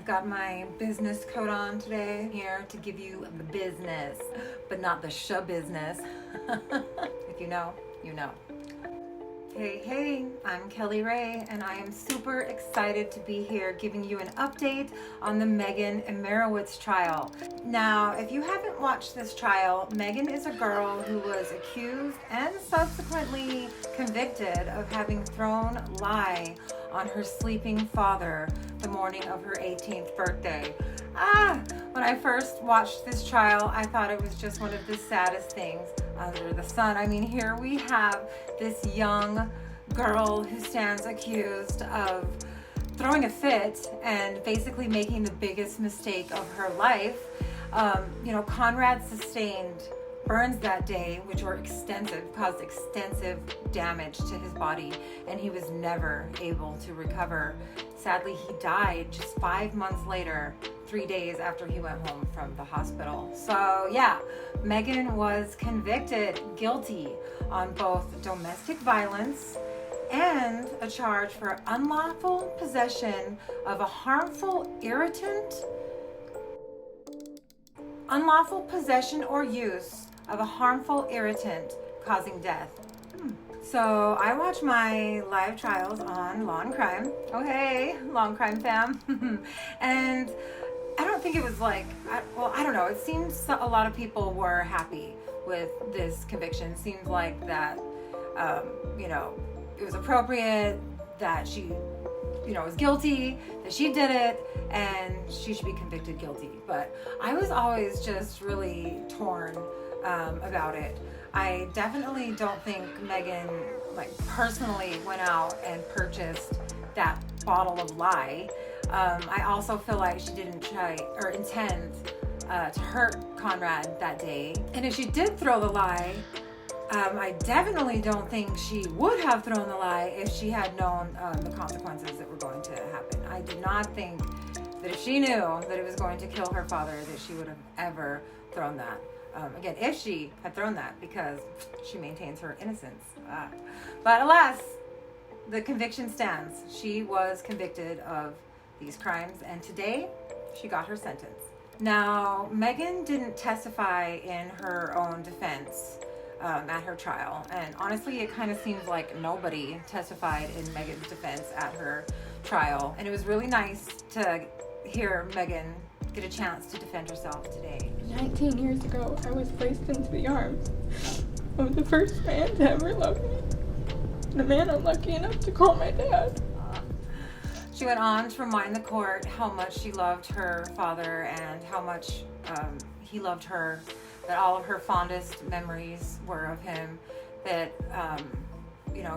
got my business coat on today. I'm here to give you the business, but not the show business. If you know, you know. Hey, I'm Kelly Ray, and I am super excited to be here giving you an update on the Megan Imirowicz trial. Now, if you haven't watched this trial, Megan is a girl who was accused and subsequently convicted of having thrown lye on her sleeping father the morning of her 18th birthday. When I first watched this trial, I thought it was just one of the saddest things under the sun. I mean, here we have this young girl who stands accused of throwing a fit and basically making the biggest mistake of her life. Konrad sustained burns that day, which were caused extensive damage to his body, and he was never able to recover. Sadly, he died just 5 months later, 3 days after he went home from the hospital. So yeah, Megan was convicted guilty on both domestic violence and a charge for unlawful possession of a harmful irritant, unlawful possession or use of a harmful irritant causing death. So I watch my live trials on Law and Crime. Oh hey, Law and Crime fam. And I don't think it was I don't know. It seems a lot of people were happy with this conviction. It seems like that, it was appropriate, that she, was guilty, that she did it, and she should be convicted guilty. But I was always just really torn about it. I definitely don't think Megan personally went out and purchased that bottle of lye. I also feel like she didn't try or intend to hurt Konrad that day. And if she did throw the lye, I definitely don't think she would have thrown the lye if she had known the consequences that were going to happen. I do not think that if she knew that it was going to kill her father, that she would have ever thrown that. Again, if she had thrown that, because she maintains her innocence. But alas, the conviction stands. She was convicted of these crimes, and today she got her sentence. Now, Megan didn't testify in her own defense at her trial, and honestly, it kind of seems like nobody testified in Megan's defense at her trial, and it was really nice to hear Megan get a chance to defend herself today. 19 years ago, I was placed into the arms of the first man to ever love me, and a man I'm lucky enough to call my dad. She went on to remind the court how much she loved her father and how much he loved her, that all of her fondest memories were of him, that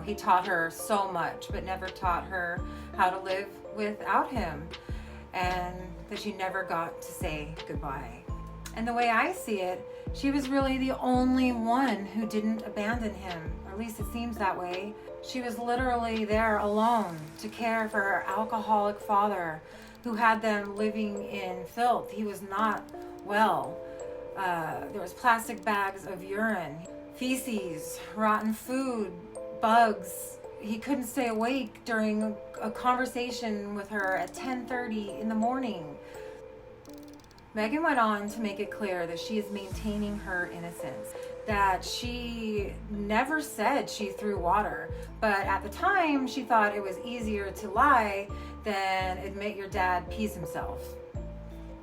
he taught her so much but never taught her how to live without him, and that she never got to say goodbye. And the way I see it, she was really the only one who didn't abandon him, or at least it seems that way. She was literally there alone to care for her alcoholic father, who had them living in filth. He was not well. There was plastic bags of urine, feces, rotten food, bugs. He couldn't stay awake during a conversation with her at 10:30 in the morning. Megan went on to make it clear that she is maintaining her innocence, that she never said she threw water, but at the time she thought it was easier to lie than admit your dad pees himself.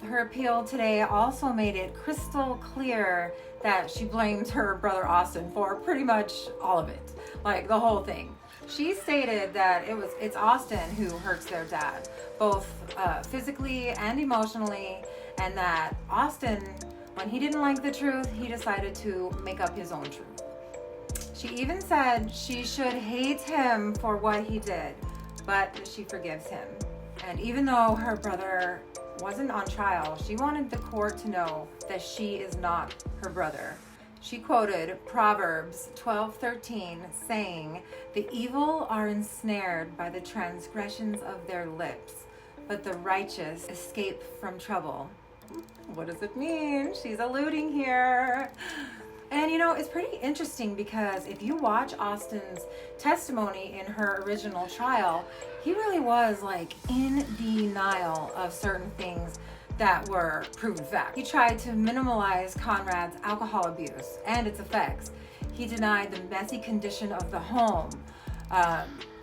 Her appeal today also made it crystal clear that she blamed her brother Austin for pretty much all of it, the whole thing. She stated that it's Austin who hurts their dad, both physically and emotionally, and that Austin, when he didn't like the truth, he decided to make up his own truth. She even said she should hate him for what he did, but she forgives him. And even though her brother wasn't on trial, she wanted the court to know that she is not her brother. She quoted Proverbs 12:13, saying, "The evil are ensnared by the transgressions of their lips, but the righteous escape from trouble." What does it mean? She's alluding here. And it's pretty interesting because if you watch Austin's testimony in her original trial, he really was like in denial of certain things that were proven fact. He tried to minimize Konrad's alcohol abuse and its effects. He denied the messy condition of the home,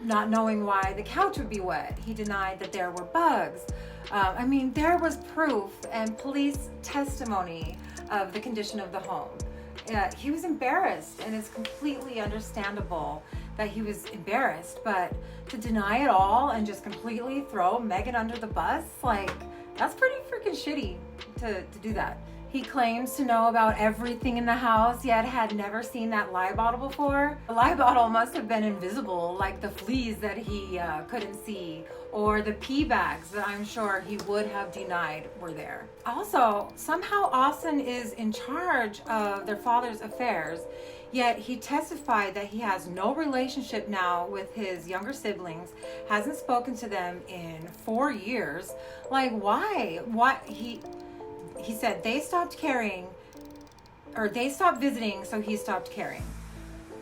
not knowing why the couch would be wet. He denied that there were bugs. There was proof and police testimony of the condition of the home. He was embarrassed, and it's completely understandable that he was embarrassed, but to deny it all and just completely throw Megan under the bus, like, that's pretty freaking shitty to do that. He claims to know about everything in the house, yet had never seen that lye bottle before. The lye bottle must have been invisible, like the fleas that he couldn't see, or the pee bags that I'm sure he would have denied were there. Also, somehow Austin is in charge of their father's affairs, yet he testified that he has no relationship now with his younger siblings, hasn't spoken to them in 4 years. Like, why? He said they stopped caring, or they stopped visiting, so he stopped caring.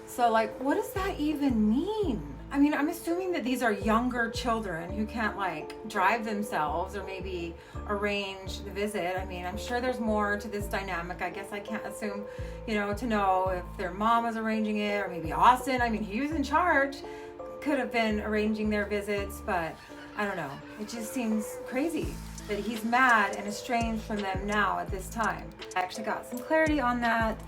So, like, what does that even mean? I mean, I'm assuming that these are younger children who can't, like, drive themselves or maybe arrange the visit. I mean, I'm sure there's more to this dynamic. I guess I can't assume, to know if their mom was arranging it, or maybe Austin. I mean, he was in charge, could have been arranging their visits, but I don't know. It just seems crazy that he's mad and estranged from them now at this time. I actually got some clarity on that.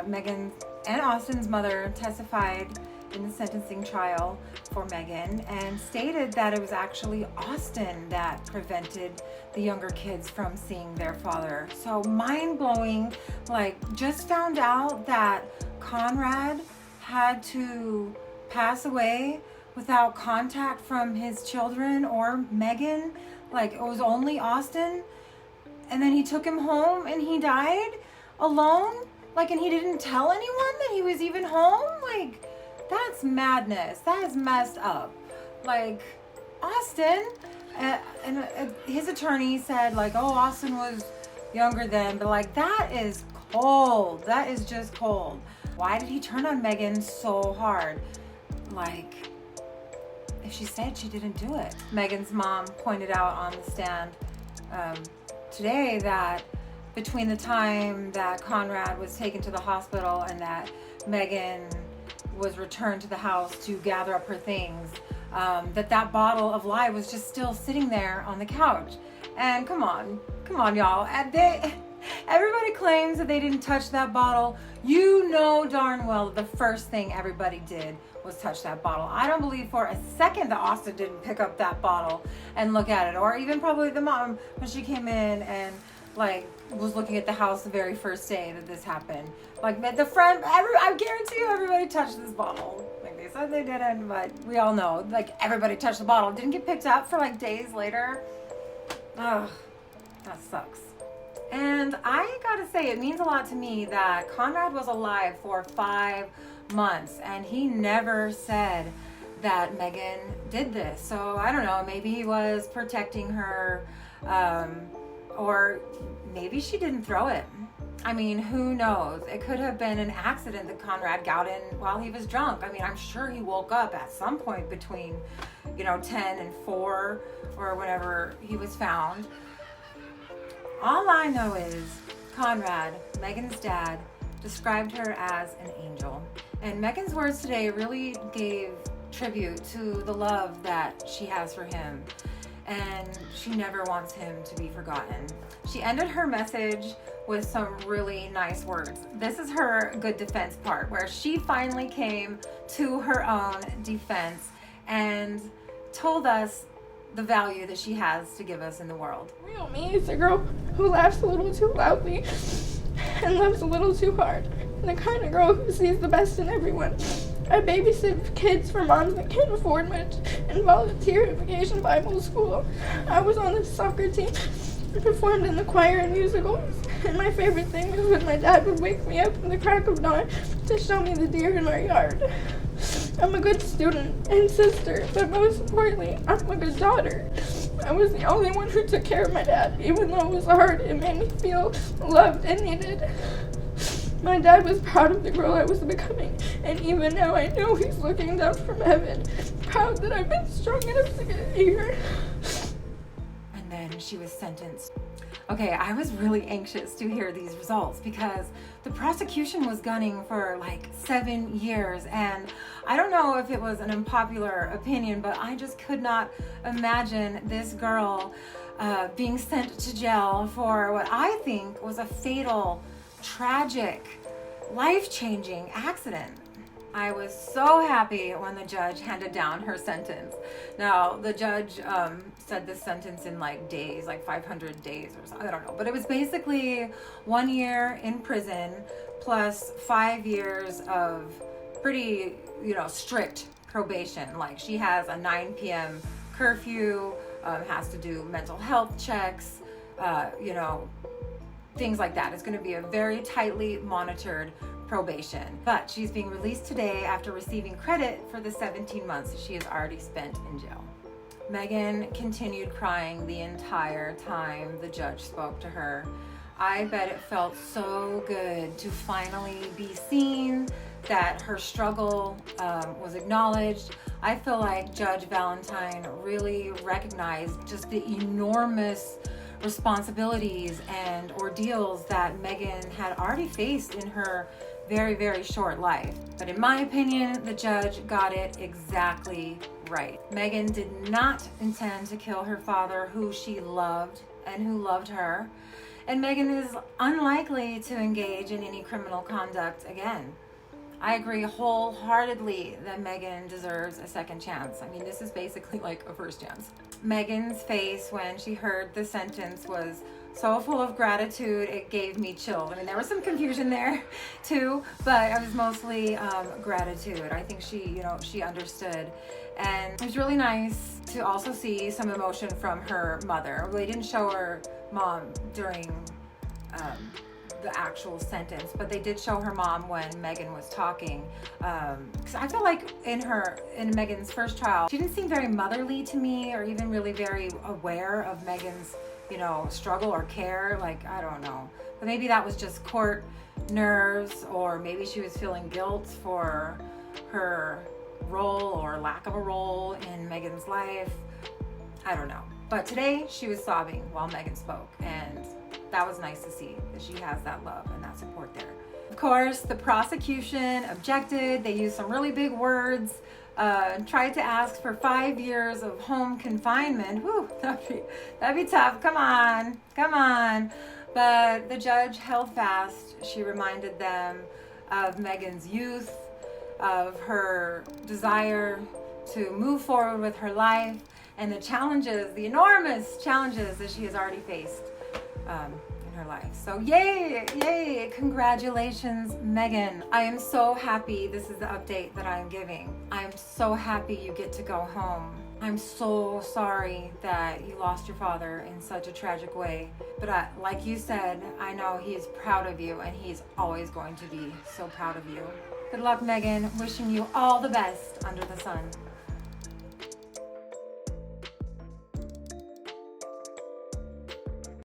Megan and Austin's mother testified in the sentencing trial for Megan and stated that it was actually Austin that prevented the younger kids from seeing their father. So mind-blowing. Like, just found out that Konrad had to pass away without contact from his children or Megan. Like, it was only Austin, and then he took him home and he died alone. Like, and he didn't tell anyone that he was even home. Like, that's madness. That is messed up. Like, Austin, and his attorney said, like, oh, Austin was younger then, but like, that is cold. That is just cold. Why did he turn on Megan so hard? Like, if she said she didn't do it. Megan's mom pointed out on the stand today that between the time that Konrad was taken to the hospital and that Megan was returned to the house to gather up her things, that bottle of lye was just still sitting there on the couch. And come on y'all. Everybody claims that they didn't touch that bottle. You know darn well that the first thing everybody did was touch that bottle. I don't believe for a second that Austin didn't pick up that bottle and look at it, or even probably the mom when she came in and like was looking at the house the very first day that this happened. Like, the friend, I guarantee you everybody touched this bottle. Like, they said they didn't, but we all know, like, everybody touched the bottle. It didn't get picked up for like days later. Ugh, that sucks. And I gotta say, it means a lot to me that Konrad was alive for 5 months and he never said that Megan did this. So I don't know, maybe he was protecting her, or maybe she didn't throw it. I mean, who knows? It could have been an accident that Konrad got in while he was drunk. I mean, I'm sure he woke up at some point between, 10 and 4 or whenever he was found. All I know is Konrad, Megan's dad, described her as an angel. And Megan's words today really gave tribute to the love that she has for him. And she never wants him to be forgotten. She ended her message with some really nice words. This is her good defense part, where she finally came to her own defense and told us the value that she has to give us in the world. Real me is a girl who laughs a little too loudly and loves a little too hard. And the kind of girl who sees the best in everyone. I babysit kids for moms that can't afford much and volunteer at Vacation Bible School. I was on the soccer team and performed in the choir and musicals. And my favorite thing was when my dad would wake me up in the crack of dawn to show me the deer in our yard. I'm a good student and sister, but most importantly, I'm a good daughter. I was the only one who took care of my dad, even though it was hard. It made me feel loved and needed. My dad was proud of the girl I was becoming, and even now I know he's looking down from heaven, proud that I've been strong enough to get here. And then she was sentenced. Okay, I was really anxious to hear these results because the prosecution was gunning for like 7 years, and I don't know if it was an unpopular opinion, but I just could not imagine this girl being sent to jail for what I think was a fatal, tragic, life-changing accident. I was so happy when the judge handed down her sentence. Now, the judge said this sentence in like days, like 500 days or something, I don't know. But it was basically 1 year in prison plus 5 years of pretty, strict probation. Like she has a 9 p.m. curfew, has to do mental health checks, things like that. It's going to be a very tightly monitored probation. But she's being released today after receiving credit for the 17 months she has already spent in jail. Megan continued crying the entire time the judge spoke to her. I bet it felt so good to finally be seen, that her struggle was acknowledged. I feel like Judge Valentine really recognized just the enormous responsibilities and ordeals that Megan had already faced in her very, very short life. But in my opinion, the judge got it exactly right. Megan did not intend to kill her father, who she loved and who loved her. And Megan is unlikely to engage in any criminal conduct again. I agree wholeheartedly that Megan deserves a second chance. I mean, this is basically like a first chance. Megan's face when she heard the sentence was so full of gratitude, it gave me chills. I mean, there was some confusion there too, but it was mostly gratitude. I think she understood. And it was really nice to also see some emotion from her mother. They didn't show her mom during the actual sentence, but they did show her mom when Megan was talking. Because I feel like in Megan's first trial, she didn't seem very motherly to me, or even really very aware of Megan's, struggle or care. Like, I don't know. But maybe that was just court nerves, or maybe she was feeling guilt for her role or lack of a role in Megan's life. I don't know. But today she was sobbing while Megan spoke, and that was nice to see that she has that love and that support there. Of course, the prosecution objected. They used some really big words, tried to ask for 5 years of home confinement. Whew, that'd be tough. Come on. But the judge held fast. She reminded them of Megan's youth, of her desire to move forward with her life, and the enormous challenges that she has already faced in her life. So yay, congratulations, Megan. I am so happy this is the update that I'm giving. I'm so happy you get to go home. I'm so sorry that you lost your father in such a tragic way. But like you said, I know he's proud of you, and he's always going to be so proud of you. Good luck, Megan. Wishing you all the best under the sun.